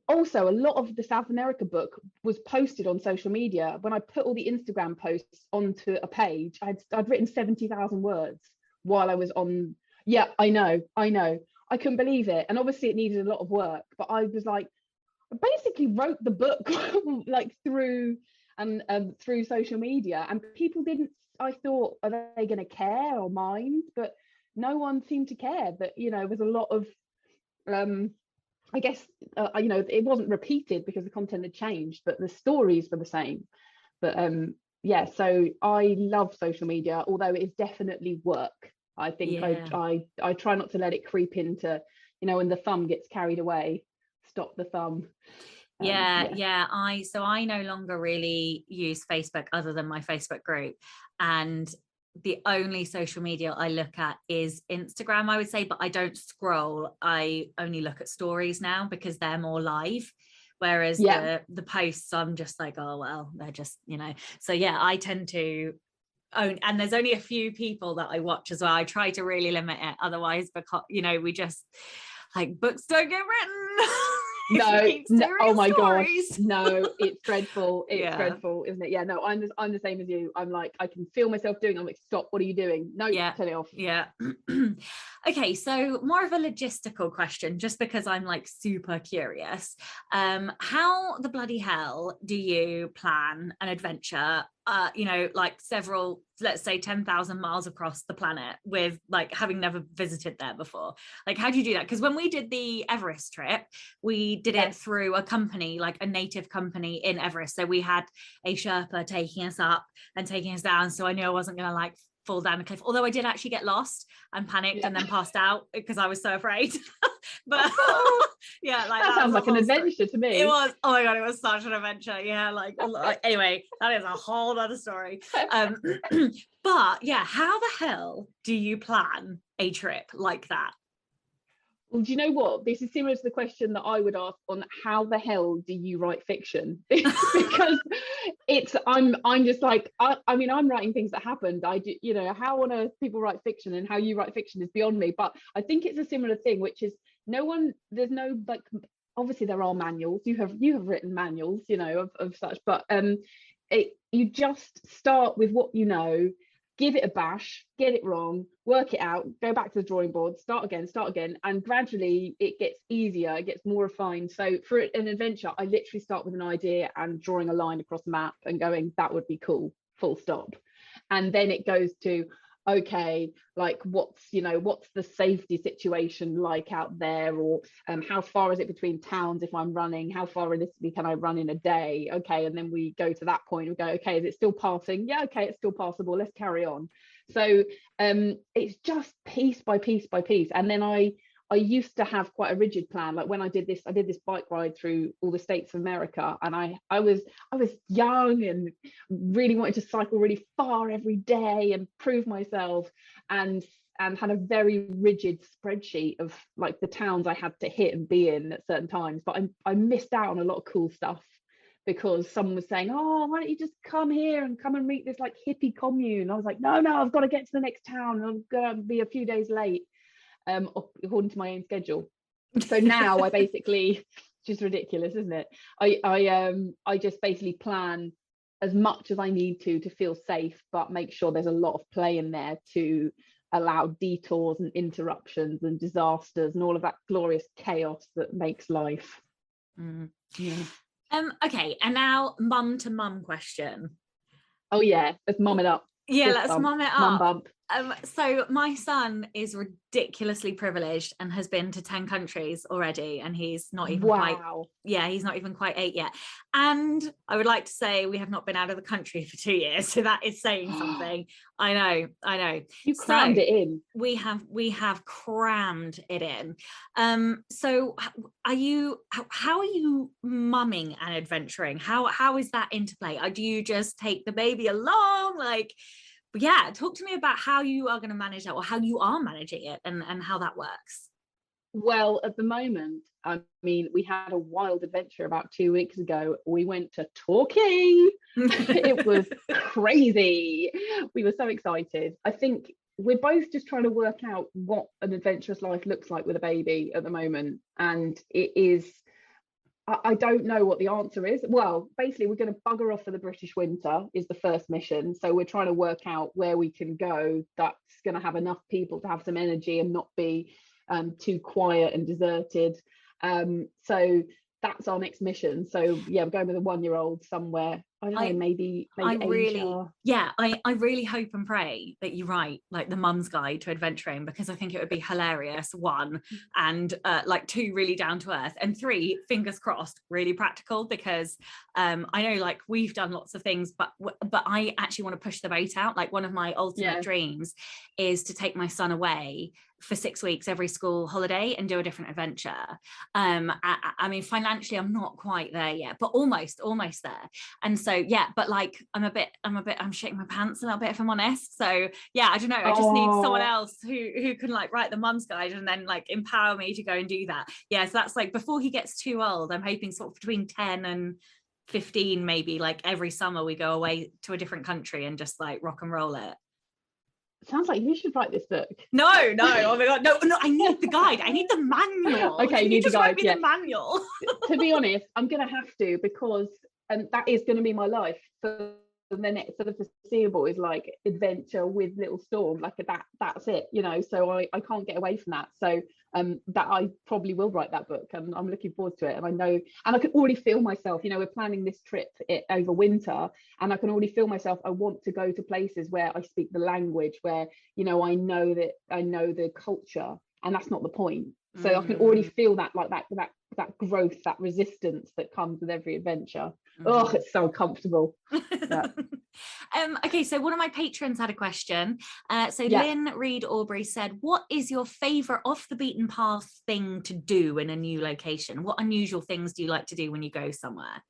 also, a lot of the South America book was posted on social media. When I put all the Instagram posts onto a page, I'd written 70,000 words while I was on. Yeah, I know. I couldn't believe it. And obviously it needed a lot of work, but I was like, I basically wrote the book like through social media, and people didn't. I thought, are they going to care or mind? But no one seemed to care. But it was a lot of I guess it wasn't repeated because the content had changed, but the stories were the same. But so I love social media, although it is definitely work. I think I try not to let it creep into, when the thumb gets carried away, stop the thumb. I no longer really use Facebook other than my Facebook group, and the only social media I look at is Instagram, I would say, but I don't scroll. I only look at stories now because they're more live. Whereas the posts, I'm just like, oh, well, they're just, So yeah, I tend to own, and there's only a few people that I watch as well. I try to really limit it. Otherwise, because, we just, like, books don't get written. No, oh my gosh, stories. no, it's dreadful. It's dreadful, isn't it? Yeah, no, I'm the same as you. I'm like, I can feel myself doing. I'm like, stop. What are you doing? No, turn it off. Yeah. Okay, so more of a logistical question, just because I'm like super curious. How the bloody hell do you plan an adventure? Like several, let's say 10,000 miles across the planet with like having never visited there before. Like, how do you do that? Because when we did the Everest trip, we did it through a company, like a native company in Everest. So we had a Sherpa taking us up and taking us down. So I knew I wasn't going to like fall down a cliff, although I did actually get lost and panicked and then passed out because I was so afraid. But yeah, like that sounds like an adventure to me. It was, oh my god, it was such an adventure. Yeah, like anyway, that is a whole other story. But yeah, how the hell do you plan a trip like that? Well, do you know what? This is similar to the question that I would ask on how the hell do you write fiction? Because I'm just like, I mean, I'm writing things that happened. I do, how on earth people write fiction and how you write fiction is beyond me. But I think it's a similar thing, which is there's no, like, obviously there are manuals. You have written manuals, of such, but you just start with what you know. Give it a bash, get it wrong, work it out, go back to the drawing board, start again, and gradually it gets easier, it gets more refined. So for an adventure, I literally start with an idea and drawing a line across the map and going, that would be cool, full stop. And then it goes to, okay, like what's the safety situation like out there, or how far is it between towns if I'm running, how far realistically can I run in a day? Okay, and then we go to that point, we go, okay, is it still passing? Yeah, okay, it's still passable, let's carry on. So it's just piece by piece by piece. And then I used to have quite a rigid plan. Like when I did this bike ride through all the states of America, and I was young and really wanted to cycle really far every day and prove myself, and had a very rigid spreadsheet of like the towns I had to hit and be in at certain times. But I missed out on a lot of cool stuff because someone was saying, oh, why don't you just come here and come and meet this like hippie commune? I was like, no, I've got to get to the next town, I'm gonna be a few days late. According to my own schedule. So now I basically, just ridiculous, isn't it? I just basically plan as much as I need to feel safe, but make sure there's a lot of play in there to allow detours and interruptions and disasters and all of that glorious chaos that makes life. Yeah. Okay, and now mum to mum question. Oh yeah, let's mum it up. Yeah, let's mum it up. Mum bump. So my son is ridiculously privileged and has been to 10 countries already, and he's not even he's not even quite 8 yet. And I would like to say we have not been out of the country for 2 years, so that is saying something. I know. You crammed it in. We have crammed it in. So how are you mumming and adventuring? How is that interplay? Do you just take the baby along? Like, yeah, talk to me about how you are going to manage that, or how you are managing it, and how that works. Well, at the moment, I mean, we had a wild adventure about 2 weeks ago. We went to Torquay. It was crazy. We were so excited. I think we're both just trying to work out what an adventurous life looks like with a baby at the moment. And it is, I don't know what the answer is. Well, basically, we're going to bugger off for the British winter is the first mission. So we're trying to work out where we can go that's going to have enough people to have some energy and not be too quiet and deserted. So that's our next mission. So yeah, we're going with a 1-year-old somewhere. I don't know, maybe Asia. I really hope and pray that you write like the mum's guide to adventuring, because I think it would be hilarious, 1, and like 2, really down to earth, and 3, fingers crossed, really practical, because I know like we've done lots of things, but I actually want to push the boat out. Like one of my ultimate dreams is to take my son away for 6 weeks every school holiday and do a different adventure. I mean, financially I'm not quite there yet, but almost there. And so yeah, but like I'm shitting my pants a little bit, if I'm honest. So yeah, I don't know, I just need someone else who can like write the mum's guide and then like empower me to go and do that. Yeah, so that's like before he gets too old. I'm hoping sort of between 10 and 15 maybe, like every summer we go away to a different country and just like rock and roll it. Sounds like you should write this book. No, oh my god, no, I need the guide. I need the manual. Okay, you need the just guide, write me the manual. To be honest, I'm gonna have to, because that is going to be my life for the next sort of foreseeable, is like adventure with little Storm, like that's it, you know. So I can't get away from that. So that I probably will write that book, and I'm looking forward to it. And I know, and I can already feel myself, you know, we're planning this trip over winter, and I can already feel myself, I want to go to places where I speak the language, where, you know, I know the culture, and that's not the point. So I can already feel that, like that growth, that resistance that comes with every adventure. Oh, it's so comfortable. Yeah. Okay, so one of my patrons had a question. Lynn Reed Aubrey said, what is your favorite off the beaten path thing to do in a new location? What unusual things do you like to do when you go somewhere?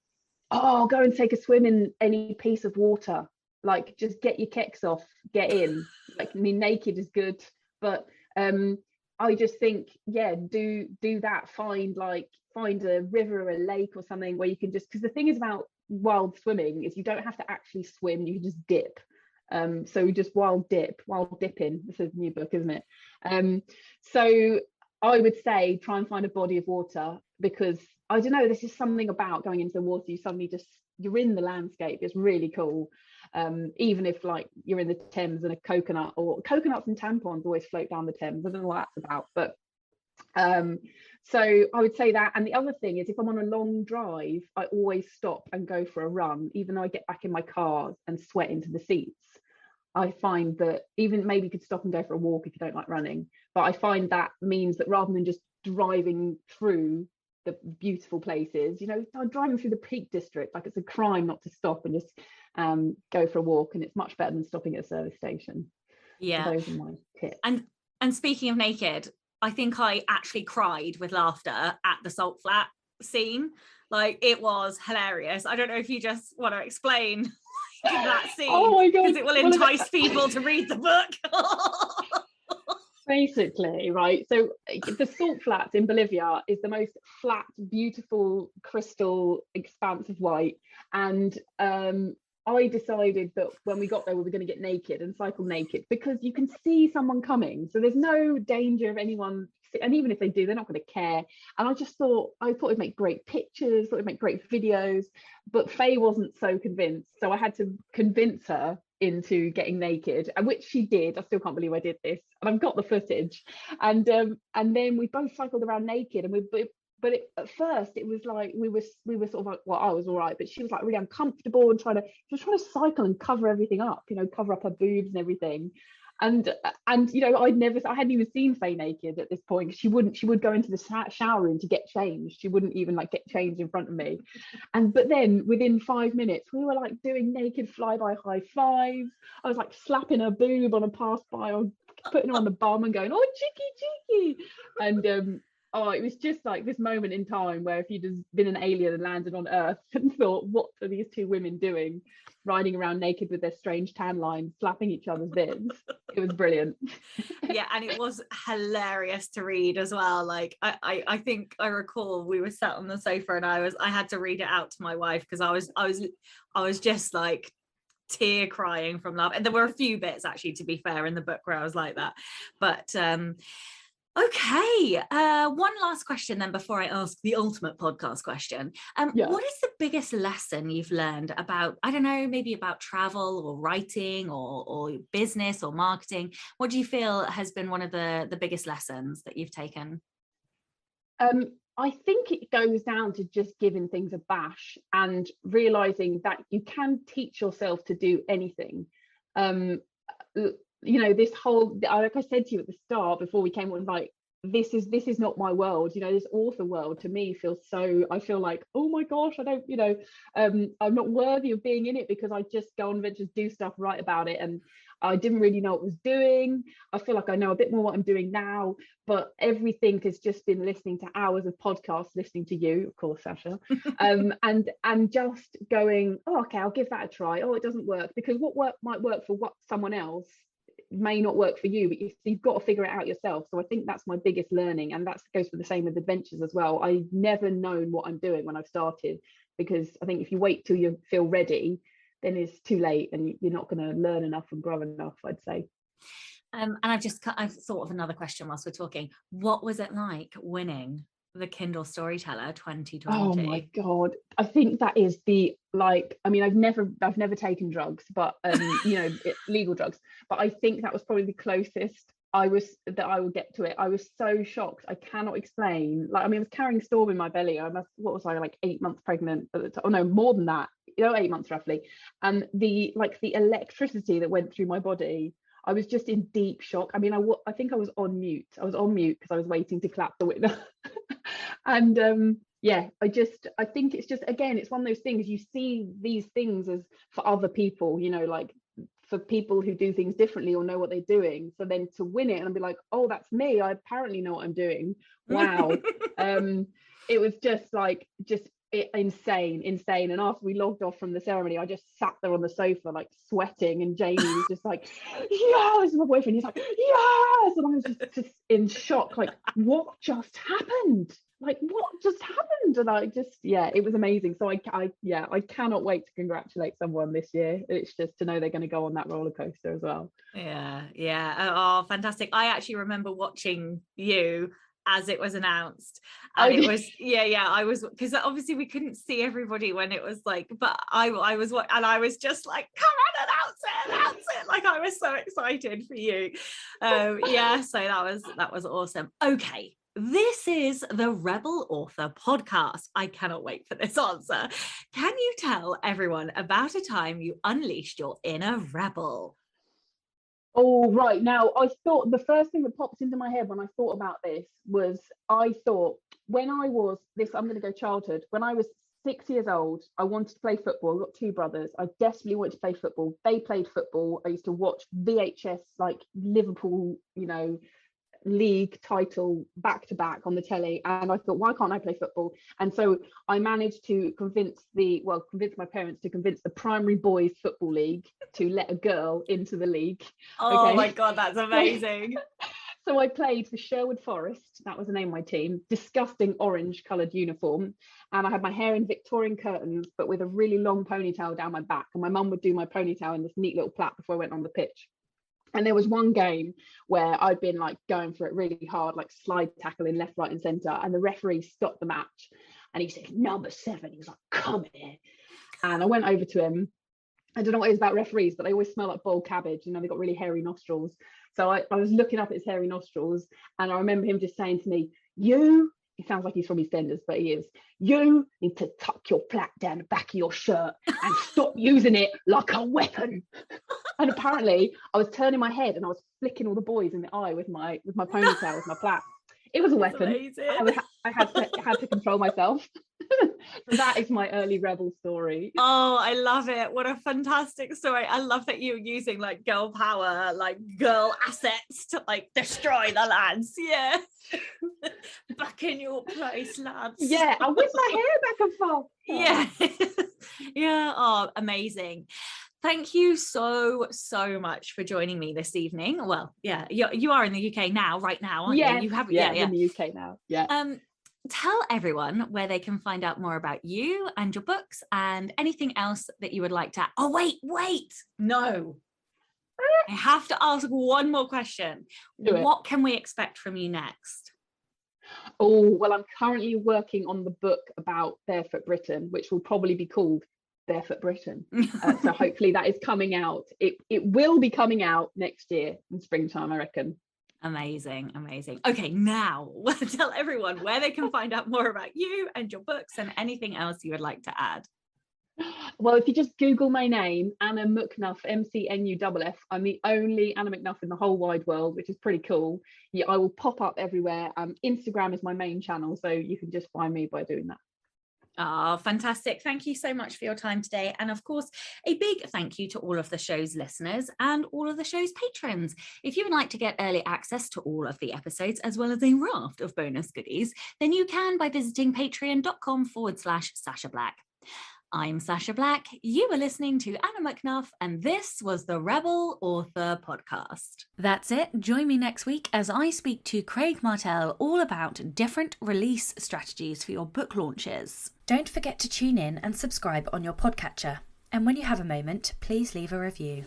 Oh, go and take a swim in any piece of water. Like, just get your kicks off, get in. Like, I mean, naked is good, but I just think, yeah, do that. Find a river or a lake or something where you can just, because the thing is about wild swimming is you don't have to actually swim, you can just dip. So just wild dipping. This is a new book, isn't it? So I would say try and find a body of water, because I don't know, there's just something about going into the water, you suddenly you're in the landscape. It's really cool. Even if like you're in the Thames and a coconut, or coconuts and tampons always float down the Thames. I don't know what that's about, but so I would say that. And the other thing is, if I'm on a long drive, I always stop and go for a run, even though I get back in my car and sweat into the seats. I find that, even maybe you could stop and go for a walk if you don't like running, but I find that means that rather than just driving through the beautiful places, you know, I'm driving through the Peak District, like it's a crime not to stop and just go for a walk, and it's much better than stopping at a service station. Yeah, so those are my tips. And speaking of naked, I think I actually cried with laughter at the salt flat scene. Like, it was hilarious. I don't know if you just want to explain that scene. Oh my god, because it will entice people to read the book. Basically, right, so the salt flats in Bolivia is the most flat, beautiful, crystal expanse of white, and I decided that when we got there we were going to get naked and cycle naked, because you can see someone coming, so there's no danger of anyone, and even if they do, they're not going to care. And I thought it'd make great pictures, thought it'd make great videos, but Faye wasn't so convinced, so I had to convince her into getting naked, and which she did. I still can't believe I did this, and I've got the footage. And then we both cycled around naked, and at first it was like we were sort of like, well, I was all right, but she was like really uncomfortable and trying to cycle and cover everything up, you know, cover up her boobs and everything. And you know, I hadn't even seen Faye naked at this point. She would go into the shower room to get changed. She wouldn't even like get changed in front of me. But then within 5 minutes we were like doing naked flyby high fives. I was like slapping her boob on a pass by, or putting her on the bum and going, oh, cheeky. And it was just like this moment in time where if you'd just been an alien and landed on Earth and thought, what are these two women doing, riding around naked with their strange tan lines, slapping each other's bibs. It was brilliant. Yeah, and it was hilarious to read as well. Like I think I recall we were sat on the sofa and I had to read it out to my wife, because I was just like tear crying from love. And there were a few bits, actually, to be fair, in the book where I was like that. But okay, one last question then before I ask the ultimate podcast question. What is the biggest lesson you've learned about, I don't know, maybe about travel or writing or business or marketing? What do you feel has been one of the biggest lessons that you've taken? I think it goes down to just giving things a bash and realizing that you can teach yourself to do anything. You know, this whole, like I said to you at the start before we came on, like, this is not my world. You know, this author world to me I feel like, oh my gosh, I don't, you know, I'm not worthy of being in it, because I just go on adventures, do stuff, write about it. And I didn't really know what I was doing. I feel like I know a bit more what I'm doing now, but everything has just been listening to hours of podcasts, listening to you, of course, Sasha, and just going, oh, okay, I'll give that a try. Oh, it doesn't work, because what might work for someone else may not work for you, but you've got to figure it out yourself. So I think that's my biggest learning, and that goes for the same with adventures as well. I've never known what I'm doing when I've started, because I think if you wait till you feel ready, then it's too late, and you're not going to learn enough and grow enough, I'd say. And I've thought of another question whilst we're talking. What was it like winning the Kindle Storyteller 2020? Oh my God, I think that is the, like, I mean, I've never taken drugs, but legal drugs, but I think that was probably the closest I would get to it. I was so shocked, I cannot explain. Like, I mean, I was carrying Storm in my belly. What was I, like 8 months pregnant at the time? Oh no, more than that, 8 months roughly. And the electricity that went through my body, I was just in deep shock. I mean, I think I was on mute because I was waiting to clap the winner. And I think it's just, again, it's one of those things, you see these things as for other people, like for people who do things differently or know what they're doing. So then to win it and be like, oh, that's me, I apparently know what I'm doing. Wow. It was just insane. And after we logged off from the ceremony, I just sat there on the sofa like sweating, and Jamie was just like, yes, my boyfriend, he's like, yes, and I was just in shock, like, what just happened? And I just, it was amazing. So I cannot wait to congratulate someone this year. It's just to know they're going to go on that roller coaster as well. Oh, fantastic. I actually remember watching you as it was announced, and it was I was, because obviously we couldn't see everybody when it was like, but I was just like, come on, announce it, like I was so excited for you. So that was awesome. Okay, this is the Rebel Author Podcast. I cannot wait for this answer. Can you tell everyone about a time you unleashed your inner rebel? Oh, right. Now, I thought the first thing that popped into my head when I thought about this was, I thought when I was I'm going to go childhood. When I was 6 years old, I wanted to play football. I've got two brothers. I desperately wanted to play football. They played football. I used to watch VHS, like Liverpool, league title back to back on the telly, and I thought, why can't I play football? And so I managed to convince my parents to convince the primary boys football league to let a girl into the league. Oh my God, that's amazing. So I played for Sherwood Forest. That was the name of my team. Disgusting orange coloured uniform, and I had my hair in Victorian curtains, but with a really long ponytail down my back, and my mum would do my ponytail in this neat little plait before I went on the pitch. And there was one game where I'd been like going for it really hard, like slide tackling left, right and centre. And the referee stopped the match and he said, number 7. He was like, come here. And I went over to him. I don't know what it is about referees, but they always smell like boiled cabbage. They've got really hairy nostrils. So I was looking up at his hairy nostrils, and I remember him just saying to me, he sounds like he's from EastEnders, but he is, you need to tuck your plait down the back of your shirt and stop using it like a weapon. And apparently I was turning my head and I was flicking all the boys in the eye with my ponytail, with my plait. It was a weapon. I had to control myself. So that is my early rebel story. Oh, I love it. What a fantastic story. I love that you're using like girl power, like girl assets to like destroy the lads. Yeah. Back in your place, lads. Yeah, I whip my hair back and forth. Yeah. Yeah. Oh, amazing. Thank you so much for joining me this evening. Well, yeah, you are in the UK now, right now, aren't you? You have, I'm in the UK now. Yeah. Tell everyone where they can find out more about you and your books and anything else that you would like to. Oh, wait, no. I have to ask one more question. What can we expect from you next? Oh, well, I'm currently working on the book about Barefoot Britain, which will probably be called Barefoot Britain. So hopefully that is coming out. It will be coming out next year in springtime, I reckon. Amazing. Okay, now tell everyone where they can find out more about you and your books and anything else you would like to add. Well, if you just Google my name, Anna McNuff, McNuff, I'm the only Anna McNuff in the whole wide world, which is pretty cool. Yeah, I will pop up everywhere. Instagram is my main channel, so you can just find me by doing that. Oh, fantastic. Thank you so much for your time today. And of course, a big thank you to all of the show's listeners and all of the show's patrons. If you would like to get early access to all of the episodes, as well as a raft of bonus goodies, then you can by visiting patreon.com/Sasha Black. I'm Sasha Black. You were listening to Anna McNuff, and this was the Rebel Author Podcast. That's it. Join me next week as I speak to Craig Martell all about different release strategies for your book launches. Don't forget to tune in and subscribe on your podcatcher. And when you have a moment, please leave a review.